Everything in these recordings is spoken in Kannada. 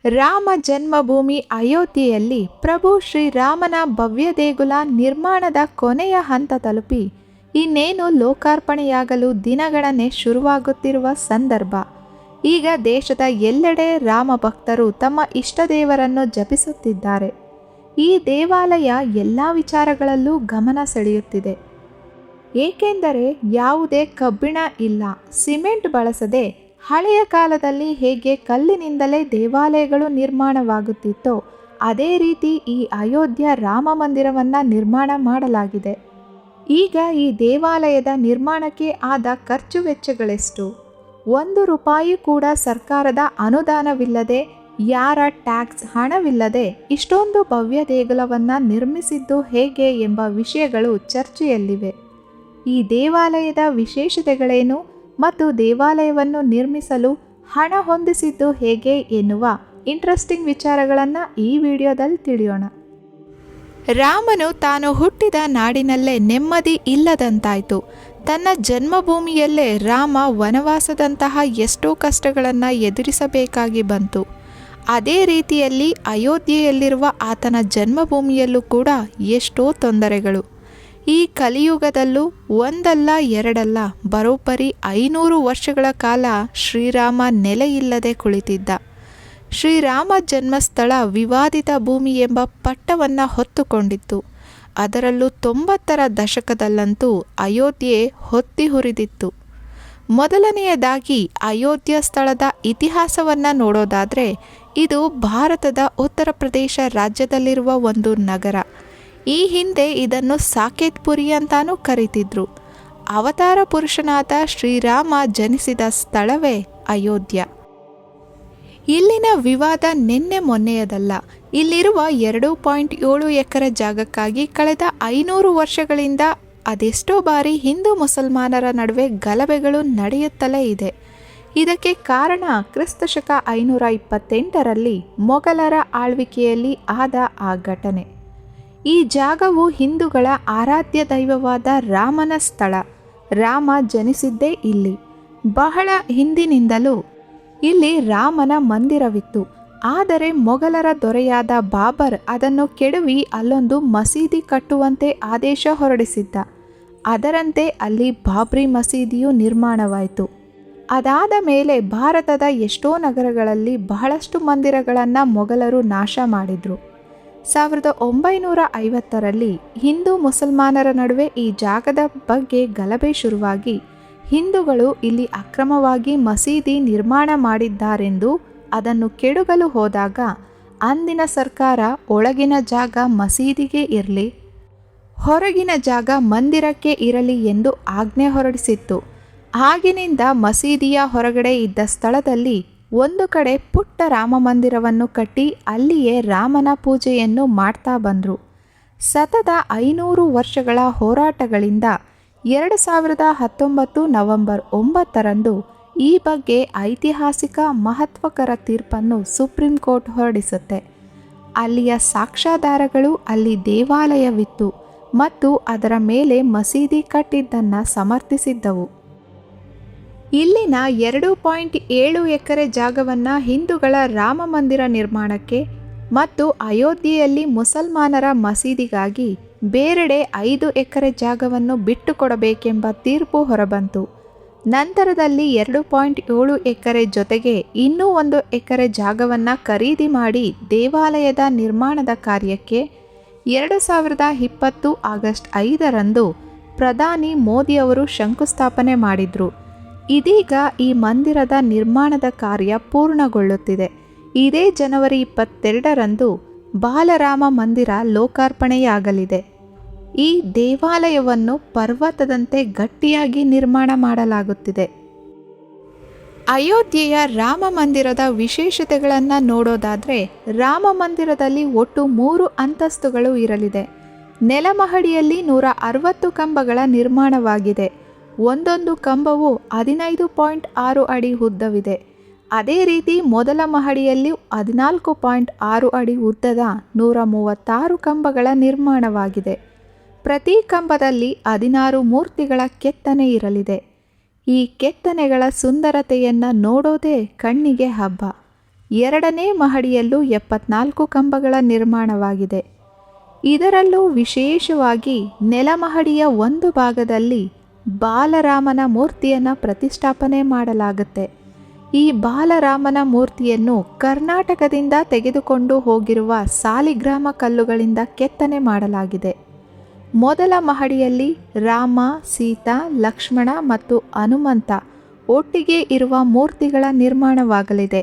ರಾಮ ಜನ್ಮಭೂಮಿ ಅಯೋಧ್ಯೆಯಲ್ಲಿ ಪ್ರಭು ಶ್ರೀರಾಮನ ಭವ್ಯ ದೇಗುಲ ನಿರ್ಮಾಣದ ಕೊನೆಯ ಹಂತ ತಲುಪಿ ಇನ್ನೇನು ಲೋಕಾರ್ಪಣೆಯಾಗಲು ದಿನಗಣನೆ ಶುರುವಾಗುತ್ತಿರುವ ಸಂದರ್ಭ. ಈಗ ದೇಶದ ಎಲ್ಲೆಡೆ ರಾಮ ಭಕ್ತರು ತಮ್ಮ ಇಷ್ಟದೇವರನ್ನು ಜಪಿಸುತ್ತಿದ್ದಾರೆ. ಈ ದೇವಾಲಯ ಎಲ್ಲ ವಿಚಾರಗಳಲ್ಲೂ ಗಮನ ಸೆಳೆಯುತ್ತಿದೆ. ಏಕೆಂದರೆ ಯಾವುದೇ ಕಬ್ಬಿಣ ಇಲ್ಲ, ಸಿಮೆಂಟ್ ಬಳಸದೆ ಹಳೆಯ ಕಾಲದಲ್ಲಿ ಹೇಗೆ ಕಲ್ಲಿನಿಂದಲೇ ದೇವಾಲಯಗಳು ನಿರ್ಮಾಣವಾಗುತ್ತಿತ್ತೋ ಅದೇ ರೀತಿ ಈ ಅಯೋಧ್ಯ ರಾಮ ಮಂದಿರವನ್ನು ನಿರ್ಮಾಣ ಮಾಡಲಾಗಿದೆ. ಈಗ ಈ ದೇವಾಲಯದ ನಿರ್ಮಾಣಕ್ಕೆ ಆದ ಖರ್ಚು ವೆಚ್ಚಗಳೆಷ್ಟು? 1 ರೂಪಾಯಿ ಕೂಡ ಸರ್ಕಾರದ ಅನುದಾನವಿಲ್ಲದೆ, ಯಾರ ಟ್ಯಾಕ್ಸ್ ಹಣವಿಲ್ಲದೆ ಇಷ್ಟೊಂದು ಭವ್ಯ ದೇಗುಲವನ್ನು ನಿರ್ಮಿಸಿದ್ದು ಹೇಗೆ ಎಂಬ ವಿಷಯಗಳು ಚರ್ಚೆಯಲ್ಲಿವೆ. ಈ ದೇವಾಲಯದ ವಿಶೇಷತೆಗಳೇನು ಮತ್ತು ದೇವಾಲಯವನ್ನು ನಿರ್ಮಿಸಲು ಹಣ ಹೊಂದಿಸಿದ್ದು ಹೇಗೆ ಎನ್ನುವ ಇಂಟ್ರೆಸ್ಟಿಂಗ್ ವಿಚಾರಗಳನ್ನು ಈ ವಿಡಿಯೋದಲ್ಲಿ ತಿಳಿಯೋಣ. ರಾಮನು ತಾನು ಹುಟ್ಟಿದ ನಾಡಿನಲ್ಲೇ ನೆಮ್ಮದಿ ಇಲ್ಲದಂತಾಯಿತು. ತನ್ನ ಜನ್ಮಭೂಮಿಯಲ್ಲೇ ರಾಮ ವನವಾಸದಂತಹ ಎಷ್ಟೋ ಕಷ್ಟಗಳನ್ನು ಎದುರಿಸಬೇಕಾಗಿ ಬಂತು. ಅದೇ ರೀತಿಯಲ್ಲಿ ಅಯೋಧ್ಯೆಯಲ್ಲಿರುವ ಆತನ ಜನ್ಮಭೂಮಿಯಲ್ಲೂ ಕೂಡ ಎಷ್ಟೋ ತೊಂದರೆಗಳು. ಈ ಕಲಿಯುಗದಲ್ಲೂ ಒಂದಲ್ಲ ಎರಡಲ್ಲ ಬರೋಬ್ಬರಿ 500 ವರ್ಷಗಳ ಕಾಲ ಶ್ರೀರಾಮ ನೆಲೆಯಿಲ್ಲದೆ ಕುಳಿತಿದ್ದ. ಶ್ರೀರಾಮ ಜನ್ಮಸ್ಥಳ ವಿವಾದಿತ ಭೂಮಿ ಎಂಬ ಪಟ್ಟವನ್ನು ಹೊತ್ತುಕೊಂಡಿತ್ತು. ಅದರಲ್ಲೂ 90ರ ದಶಕದಲ್ಲಂತೂ ಅಯೋಧ್ಯೆ ಹೊತ್ತಿ ಹುರಿದಿತ್ತು. ಮೊದಲನೆಯದಾಗಿ ಅಯೋಧ್ಯ ಸ್ಥಳದ ಇತಿಹಾಸವನ್ನು ನೋಡೋದಾದರೆ ಇದು ಭಾರತದ ಉತ್ತರ ಪ್ರದೇಶ ರಾಜ್ಯದಲ್ಲಿರುವ ಒಂದು ನಗರ. ಈ ಹಿಂದೆ ಇದನ್ನು ಸಾಕೇತ್ಪುರಿ ಅಂತಾನೂ ಕರೀತಿದ್ರು. ಅವತಾರ ಪುರುಷನಾದ ಶ್ರೀರಾಮ ಜನಿಸಿದ ಸ್ಥಳವೇ ಅಯೋಧ್ಯ. ಇಲ್ಲಿನ ವಿವಾದ ನಿನ್ನೆ ಮೊನ್ನೆಯದಲ್ಲ. ಇಲ್ಲಿರುವ 2.7 ಎಕರೆ ಜಾಗಕ್ಕಾಗಿ ಕಳೆದ 500 ವರ್ಷಗಳಿಂದ ಅದೆಷ್ಟೋ ಬಾರಿ ಹಿಂದೂ ಮುಸಲ್ಮಾನರ ನಡುವೆ ಗಲಭೆಗಳು ನಡೆಯುತ್ತಲೇ ಇದೆ. ಇದಕ್ಕೆ ಕಾರಣ ಕ್ರಿಸ್ತಶಕ 528ರಲ್ಲಿ ಮೊಘಲರ ಆಳ್ವಿಕೆಯಲ್ಲಿ ಆದ ಆ ಘಟನೆ. ಈ ಜಾಗವು ಹಿಂದೂಗಳ ಆರಾಧ್ಯ ದೈವವಾದ ರಾಮನ ಸ್ಥಳ. ರಾಮ ಜನಿಸಿದ್ದೇ ಇಲ್ಲಿ. ಬಹಳ ಹಿಂದಿನಿಂದಲೂ ಇಲ್ಲಿ ರಾಮನ ಮಂದಿರವಿತ್ತು. ಆದರೆ ಮೊಘಲರ ದೊರೆಯಾದ ಬಾಬರ್ ಅದನ್ನು ಕೆಡವಿ ಅಲ್ಲೊಂದು ಮಸೀದಿ ಕಟ್ಟುವಂತೆ ಆದೇಶ ಹೊರಡಿಸಿದ್ದ. ಅದರಂತೆ ಅಲ್ಲಿ ಬಾಬ್ರಿ ಮಸೀದಿಯು ನಿರ್ಮಾಣವಾಯಿತು. ಅದಾದ ಮೇಲೆ ಭಾರತದ ಎಷ್ಟೋ ನಗರಗಳಲ್ಲಿ ಬಹಳಷ್ಟು ಮಂದಿರಗಳನ್ನು ಮೊಘಲರು ನಾಶ ಮಾಡಿದರು. 1950ರಲ್ಲಿ ಹಿಂದೂ ಮುಸಲ್ಮಾನರ ನಡುವೆ ಈ ಜಾಗದ ಬಗ್ಗೆ ಗಲಭೆ ಶುರುವಾಗಿ ಹಿಂದೂಗಳು ಇಲ್ಲಿ ಅಕ್ರಮವಾಗಿ ಮಸೀದಿ ನಿರ್ಮಾಣ ಮಾಡಿದ್ದಾರೆಂದು ಅದನ್ನು ಕೆಡವಲು ಹೋದಾಗ ಅಂದಿನ ಸರ್ಕಾರ ಒಳಗಿನ ಜಾಗ ಮಸೀದಿಗೆ ಇರಲಿ, ಹೊರಗಿನ ಜಾಗ ಮಂದಿರಕ್ಕೆ ಇರಲಿ ಎಂದು ಆಜ್ಞೆ ಹೊರಡಿಸಿತ್ತು. ಆಗಿನಿಂದ ಮಸೀದಿಯ ಹೊರಗಡೆ ಇದ್ದ ಸ್ಥಳದಲ್ಲಿ ಒಂದು ಕಡೆ ಪುಟ್ಟ ರಾಮ ಮಂದಿರವನ್ನು ಕಟ್ಟಿ ಅಲ್ಲಿಯೇ ರಾಮನ ಪೂಜೆಯನ್ನು ಮಾಡ್ತಾ ಬಂದರು. ಸತತ 500 ವರ್ಷಗಳ ಹೋರಾಟಗಳಿಂದ 2019 ನವೆಂಬರ್ 9ರಂದು ಈ ಬಗ್ಗೆ ಐತಿಹಾಸಿಕ ಮಹತ್ವಕರ ತೀರ್ಪನ್ನು ಸುಪ್ರೀಂ ಕೋರ್ಟ್ ಹೊರಡಿಸುತ್ತೆ. ಅಲ್ಲಿಯ ಸಾಕ್ಷ್ಯಾಧಾರಗಳು ಅಲ್ಲಿ ದೇವಾಲಯವಿತ್ತು ಮತ್ತು ಅದರ ಮೇಲೆ ಮಸೀದಿ ಕಟ್ಟಿದ್ದನ್ನು ಸಮರ್ಥಿಸಿದ್ದವು. ಇಲ್ಲಿನ 2.7 ಎಕರೆ ಜಾಗವನ್ನು ಹಿಂದೂಗಳ ರಾಮ ಮಂದಿರ ನಿರ್ಮಾಣಕ್ಕೆ ಮತ್ತು ಅಯೋಧ್ಯೆಯಲ್ಲಿ ಮುಸಲ್ಮಾನರ ಮಸೀದಿಗಾಗಿ ಬೇರೆಡೆ 5 ಎಕರೆ ಜಾಗವನ್ನು ಬಿಟ್ಟುಕೊಡಬೇಕೆಂಬ ತೀರ್ಪು ಹೊರಬಂತು. ನಂತರದಲ್ಲಿ 2.7 ಎಕರೆ ಜೊತೆಗೆ ಇನ್ನೂ 1 ಎಕರೆ ಜಾಗವನ್ನು ಖರೀದಿ ಮಾಡಿ ದೇವಾಲಯದ ನಿರ್ಮಾಣದ ಕಾರ್ಯಕ್ಕೆ 2020 ಆಗಸ್ಟ್ 5ರಂದು ಪ್ರಧಾನಿ ಮೋದಿಯವರು ಶಂಕುಸ್ಥಾಪನೆ ಮಾಡಿದರು. ಇದೀಗ ಈ ಮಂದಿರದ ನಿರ್ಮಾಣದ ಕಾರ್ಯ ಪೂರ್ಣಗೊಳ್ಳುತ್ತಿದೆ. ಇದೇ ಜನವರಿ 22ರಂದು ಬಾಲರಾಮ ಮಂದಿರ ಲೋಕಾರ್ಪಣೆಯಾಗಲಿದೆ. ಈ ದೇವಾಲಯವನ್ನು ಪರ್ವತದಂತೆ ಗಟ್ಟಿಯಾಗಿ ನಿರ್ಮಾಣ ಮಾಡಲಾಗುತ್ತಿದೆ. ಅಯೋಧ್ಯೆಯ ರಾಮ ಮಂದಿರದ ವಿಶೇಷತೆಗಳನ್ನು ನೋಡೋದಾದರೆ ರಾಮ ಮಂದಿರದಲ್ಲಿ ಒಟ್ಟು 3 ಅಂತಸ್ತುಗಳು ಇರಲಿದೆ. ನೆಲಮಹಡಿಯಲ್ಲಿ 160 ಕಂಬಗಳ ನಿರ್ಮಾಣವಾಗಿದೆ. ಒಂದೊಂದು ಕಂಬವು 15.6 ಅಡಿ ಉದ್ದವಿದೆ. ಅದೇ ರೀತಿ ಮೊದಲ ಮಹಡಿಯಲ್ಲಿ 14.6 ಅಡಿ ಉದ್ದದ 136 ಕಂಬಗಳ ನಿರ್ಮಾಣವಾಗಿದೆ. ಪ್ರತಿ ಕಂಬದಲ್ಲಿ 16 ಮೂರ್ತಿಗಳ ಕೆತ್ತನೆ ಇರಲಿದೆ. ಈ ಕೆತ್ತನೆಗಳ ಸುಂದರತೆಯನ್ನು ನೋಡೋದೇ ಕಣ್ಣಿಗೆ ಹಬ್ಬ. 2ನೇ ಮಹಡಿಯಲ್ಲೂ 74 ಕಂಬಗಳ ನಿರ್ಮಾಣವಾಗಿದೆ. ಇದರಲ್ಲೂ ವಿಶೇಷವಾಗಿ ನೆಲಮಹಡಿಯ ಒಂದು ಭಾಗದಲ್ಲಿ ಬಾಲರಾಮನ ಮೂರ್ತಿಯನ್ನು ಪ್ರತಿಷ್ಠಾಪನೆ ಮಾಡಲಾಗುತ್ತೆ. ಈ ಬಾಲರಾಮನ ಮೂರ್ತಿಯನ್ನು ಕರ್ನಾಟಕದಿಂದ ತೆಗೆದುಕೊಂಡು ಹೋಗಿರುವ ಸಾಲಿಗ್ರಾಮ ಕಲ್ಲುಗಳಿಂದ ಕೆತ್ತನೆ ಮಾಡಲಾಗಿದೆ. ಮೊದಲ ಮಹಡಿಯಲ್ಲಿ ರಾಮ, ಸೀತಾ, ಲಕ್ಷ್ಮಣ ಮತ್ತು ಹನುಮಂತ ಒಟ್ಟಿಗೆ ಇರುವ ಮೂರ್ತಿಗಳ ನಿರ್ಮಾಣವಾಗಲಿದೆ.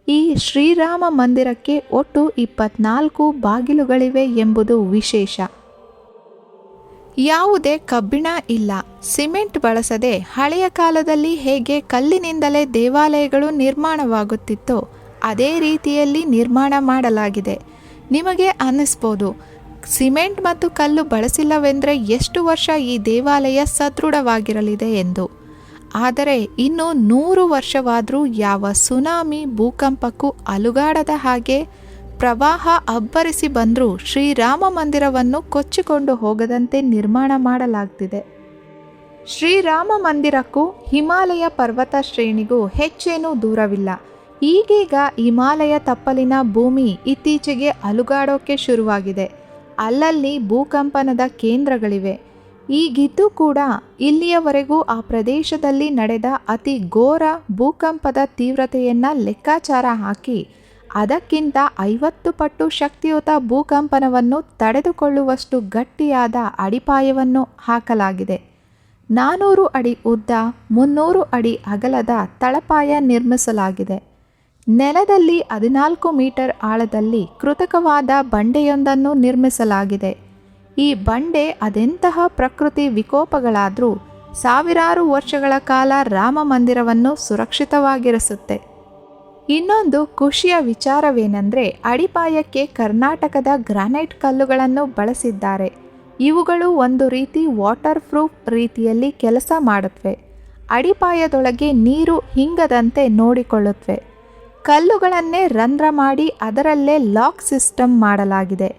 ಈ ಶ್ರೀರಾಮ ಮಂದಿರಕ್ಕೆ ಒಟ್ಟು 24 ಬಾಗಿಲುಗಳಿವೆ ಎಂಬುದು ವಿಶೇಷ. ಯಾವುದೇ ಕಬ್ಬಿಣ ಇಲ್ಲ, ಸಿಮೆಂಟ್ ಬಳಸದೆ ಹಳೆಯ ಕಾಲದಲ್ಲಿ ಹೇಗೆ ಕಲ್ಲಿನಿಂದಲೇ ದೇವಾಲಯಗಳು ನಿರ್ಮಾಣವಾಗುತ್ತಿತ್ತೋ ಅದೇ ರೀತಿಯಲ್ಲಿ ನಿರ್ಮಾಣ ಮಾಡಲಾಗಿದೆ. ನಿಮಗೆ ಅನ್ನಿಸ್ಬೋದು, ಸಿಮೆಂಟ್ ಮತ್ತು ಕಲ್ಲು ಬಳಸಿಲ್ಲವೆಂದರೆ ಎಷ್ಟು ವರ್ಷ ಈ ದೇವಾಲಯ ಸದೃಢವಾಗಿರಲಿದೆ ಎಂದು. ಆದರೆ ಇನ್ನು 100 ವರ್ಷವಾದರೂ ಯಾವ ಸುನಾಮಿ, ಭೂಕಂಪಕ್ಕೂ ಅಲುಗಾಡದ ಹಾಗೆ ಪ್ರವಾಹ ಅಬ್ಬರಿಸಿ ಬಂದರೂ ಶ್ರೀರಾಮ ಮಂದಿರವನ್ನು ಕೊಚ್ಚಿಕೊಂಡು ಹೋಗದಂತೆ ನಿರ್ಮಾಣ ಮಾಡಲಾಗ್ತಿದೆ. ಶ್ರೀರಾಮ ಮಂದಿರಕ್ಕೂ ಹಿಮಾಲಯ ಪರ್ವತ ಶ್ರೇಣಿಗೂ ಹೆಚ್ಚೇನೂ ದೂರವಿಲ್ಲ. ಈಗೀಗ ಹಿಮಾಲಯ ತಪ್ಪಲಿನ ಭೂಮಿ ಇತ್ತೀಚೆಗೆ ಅಲುಗಾಡೋಕೆ ಶುರುವಾಗಿದೆ. ಅಲ್ಲಲ್ಲಿ ಭೂಕಂಪನದ ಕೇಂದ್ರಗಳಿವೆ. ಈಗಿದ್ದು ಕೂಡ ಇಲ್ಲಿಯವರೆಗೂ ಆ ಪ್ರದೇಶದಲ್ಲಿ ನಡೆದ ಅತಿ ಘೋರ ಭೂಕಂಪದ ತೀವ್ರತೆಯನ್ನು ಲೆಕ್ಕಾಚಾರ ಹಾಕಿ ಅದಕ್ಕಿಂತ 50 ಪಟ್ಟು ಶಕ್ತಿಯುತ ಭೂಕಂಪನವನ್ನು ತಡೆದುಕೊಳ್ಳುವಷ್ಟು ಗಟ್ಟಿಯಾದ ಅಡಿಪಾಯವನ್ನು ಹಾಕಲಾಗಿದೆ. 400 ಅಡಿ ಉದ್ದ, 300 ಅಡಿ ಅಗಲದ ತಳಪಾಯ ನಿರ್ಮಿಸಲಾಗಿದೆ. ನೆಲದಲ್ಲಿ 14 ಮೀಟರ್ ಆಳದಲ್ಲಿ ಕೃತಕವಾದ ಬಂಡೆಯೊಂದನ್ನು ನಿರ್ಮಿಸಲಾಗಿದೆ. ಈ ಬಂಡೆ ಅದೆಂತಹ ಪ್ರಕೃತಿ ವಿಕೋಪಗಳಾದರೂ ಸಾವಿರಾರು ವರ್ಷಗಳ ಕಾಲ ರಾಮ ಮಂದಿರವನ್ನು ಸುರಕ್ಷಿತವಾಗಿರಿಸುತ್ತೆ. ಇನ್ನೊಂದು ಖುಷಿಯ ವಿಚಾರವೇನೆಂದರೆ ಅಡಿಪಾಯಕ್ಕೆ ಕರ್ನಾಟಕದ ಗ್ರಾನೈಟ್ ಕಲ್ಲುಗಳನ್ನು ಬಳಸಿದ್ದಾರೆ. ಇವುಗಳು ಒಂದು ರೀತಿ ವಾಟರ್ ಪ್ರೂಫ್ ರೀತಿಯಲ್ಲಿ ಕೆಲಸ ಮಾಡುತ್ತವೆ. ಅಡಿಪಾಯದೊಳಗೆ ನೀರು ಹಿಂಗದಂತೆ ನೋಡಿಕೊಳ್ಳುತ್ತವೆ. ಕಲ್ಲುಗಳನ್ನೇ ರಂಧ್ರ ಮಾಡಿ ಅದರಲ್ಲೇ ಲಾಕ್ ಸಿಸ್ಟಮ್ ಮಾಡಲಾಗಿದೆ.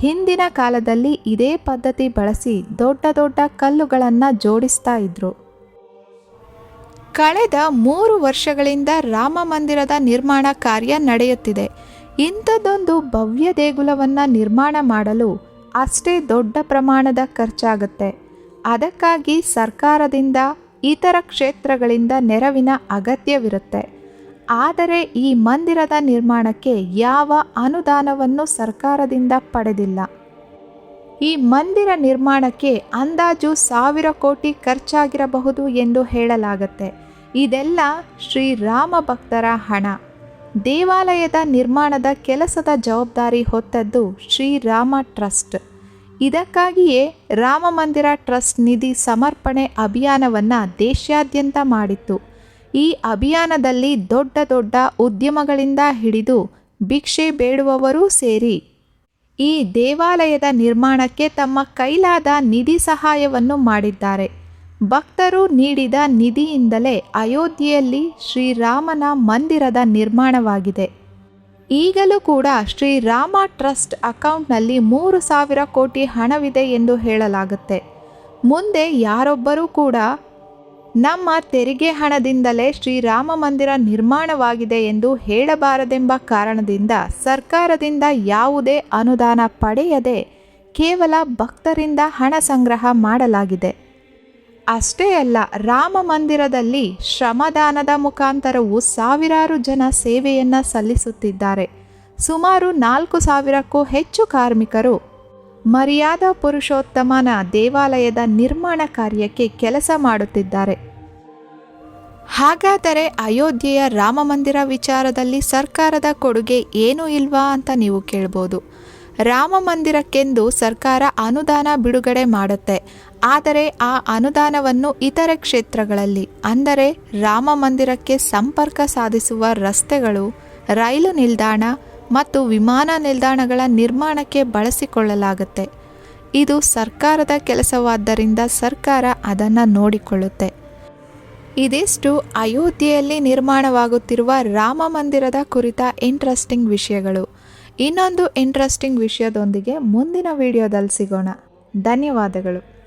ಹಿಂದಿನ ಕಾಲದಲ್ಲಿ ಇದೇ ಪದ್ಧತಿ ಬಳಸಿ ದೊಡ್ಡ ದೊಡ್ಡ ಕಲ್ಲುಗಳನ್ನು ಜೋಡಿಸ್ತಾ ಇದ್ರು. ಕಳೆದ 3 ವರ್ಷಗಳಿಂದ ರಾಮ ಮಂದಿರದ ನಿರ್ಮಾಣ ಕಾರ್ಯ ನಡೆಯುತ್ತಿದೆ. ಇಂಥದ್ದೊಂದು ಭವ್ಯ ದೇಗುಲವನ್ನು ನಿರ್ಮಾಣ ಮಾಡಲು ಅಷ್ಟೇ ದೊಡ್ಡ ಪ್ರಮಾಣದ ಖರ್ಚಾಗುತ್ತೆ. ಅದಕ್ಕಾಗಿ ಸರ್ಕಾರದಿಂದ, ಇತರ ಕ್ಷೇತ್ರಗಳಿಂದ ನೆರವಿನ ಅಗತ್ಯವಿರುತ್ತೆ. ಆದರೆ ಈ ಮಂದಿರದ ನಿರ್ಮಾಣಕ್ಕೆ ಯಾವ ಅನುದಾನವನ್ನು ಸರ್ಕಾರದಿಂದ ಪಡೆದಿಲ್ಲ. ಈ ಮಂದಿರ ನಿರ್ಮಾಣಕ್ಕೆ ಅಂದಾಜು 1000 ಕೋಟಿ ಖರ್ಚಾಗಿರಬಹುದು ಎಂದು ಹೇಳಲಾಗುತ್ತೆ. ಇದೆಲ್ಲ ಶ್ರೀರಾಮ ಭಕ್ತರ ಹಣ. ದೇವಾಲಯದ ನಿರ್ಮಾಣದ ಕೆಲಸದ ಜವಾಬ್ದಾರಿ ಹೊತ್ತದ್ದು ಶ್ರೀರಾಮ ಟ್ರಸ್ಟ್. ಇದಕ್ಕಾಗಿಯೇ ರಾಮ ಮಂದಿರ ಟ್ರಸ್ಟ್ ನಿಧಿ ಸಮರ್ಪಣೆ ಅಭಿಯಾನವನ್ನು ದೇಶಾದ್ಯಂತ ಮಾಡಿತ್ತು. ಈ ಅಭಿಯಾನದಲ್ಲಿ ದೊಡ್ಡ ದೊಡ್ಡ ಉದ್ಯಮಗಳಿಂದ ಹಿಡಿದು ಭಿಕ್ಷೆ ಬೇಡುವವರೂ ಸೇರಿ ಈ ದೇವಾಲಯದ ನಿರ್ಮಾಣಕ್ಕೆ ತಮ್ಮ ಕೈಲಾದ ನಿಧಿ ಸಹಾಯವನ್ನು ಮಾಡಿದ್ದಾರೆ. ಭಕ್ತರು ನೀಡಿದ ನಿಧಿಯಿಂದಲೇ ಅಯೋಧ್ಯೆಯಲ್ಲಿ ಶ್ರೀರಾಮನ ಮಂದಿರದ ನಿರ್ಮಾಣವಾಗಿದೆ. ಈಗಲೂ ಕೂಡ ಶ್ರೀರಾಮ ಟ್ರಸ್ಟ್ ಅಕೌಂಟ್ನಲ್ಲಿ 3,000 ಕೋಟಿ ಹಣವಿದೆ ಎಂದು ಹೇಳಲಾಗುತ್ತೆ. ಮುಂದೆ ಯಾರೊಬ್ಬರೂ ಕೂಡ ನಮ್ಮ ತೆರಿಗೆ ಹಣದಿಂದಲೇ ಶ್ರೀರಾಮ ಮಂದಿರ ನಿರ್ಮಾಣವಾಗಿದೆ ಎಂದು ಹೇಳಬಾರದೆಂಬ ಕಾರಣದಿಂದ ಸರ್ಕಾರದಿಂದ ಯಾವುದೇ ಅನುದಾನ ಪಡೆಯದೆ ಕೇವಲ ಭಕ್ತರಿಂದ ಹಣ ಸಂಗ್ರಹ ಮಾಡಲಾಗಿದೆ. ಅಷ್ಟೇ ಅಲ್ಲ, ರಾಮ ಮಂದಿರದಲ್ಲಿ ಶ್ರಮದಾನದ ಮುಖಾಂತರವೂ ಸಾವಿರಾರು ಜನ ಸೇವೆಯನ್ನು ಸಲ್ಲಿಸುತ್ತಿದ್ದಾರೆ. ಸುಮಾರು 4,000ಕ್ಕೂ ಹೆಚ್ಚು ಕಾರ್ಮಿಕರು ಮರ್ಯಾದಾ ಪುರುಷೋತ್ತಮನ ದೇವಾಲಯದ ನಿರ್ಮಾಣ ಕಾರ್ಯಕ್ಕೆ ಕೆಲಸ ಮಾಡುತ್ತಿದ್ದಾರೆ. ಹಾಗಾದರೆ ಅಯೋಧ್ಯೆಯ ರಾಮ ಮಂದಿರ ವಿಚಾರದಲ್ಲಿ ಸರ್ಕಾರದ ಕೊಡುಗೆ ಏನೂ ಇಲ್ವಾ ಅಂತ ನೀವು ಕೇಳ್ಬೋದು. ರಾಮ ಮಂದಿರಕ್ಕೆಂದು ಸರ್ಕಾರ ಅನುದಾನ ಬಿಡುಗಡೆ ಮಾಡುತ್ತೆ. ಆದರೆ ಆ ಅನುದಾನವನ್ನು ಇತರೆ ಕ್ಷೇತ್ರಗಳಲ್ಲಿ, ಅಂದರೆ ರಾಮ ಮಂದಿರಕ್ಕೆ ಸಂಪರ್ಕ ಸಾಧಿಸುವ ರಸ್ತೆಗಳು, ರೈಲು ನಿಲ್ದಾಣ ಮತ್ತು ವಿಮಾನ ನಿಲ್ದಾಣಗಳ ನಿರ್ಮಾಣಕ್ಕೆ ಬಳಸಿಕೊಳ್ಳಲಾಗುತ್ತೆ. ಇದು ಸರ್ಕಾರದ ಕೆಲಸವಾದ್ದರಿಂದ ಸರ್ಕಾರ ಅದನ್ನು ನೋಡಿಕೊಳ್ಳುತ್ತೆ. ಇದಿಷ್ಟು ಅಯೋಧ್ಯೆಯಲ್ಲಿ ನಿರ್ಮಾಣವಾಗುತ್ತಿರುವ ರಾಮ ಮಂದಿರದ ಕುರಿತ ಇಂಟ್ರೆಸ್ಟಿಂಗ್ ವಿಷಯಗಳು. ಇನ್ನೊಂದು ಇಂಟ್ರೆಸ್ಟಿಂಗ್ ವಿಷಯದೊಂದಿಗೆ ಮುಂದಿನ ವಿಡಿಯೋದಲ್ಲಿ ಸಿಗೋಣ. ಧನ್ಯವಾದಗಳು.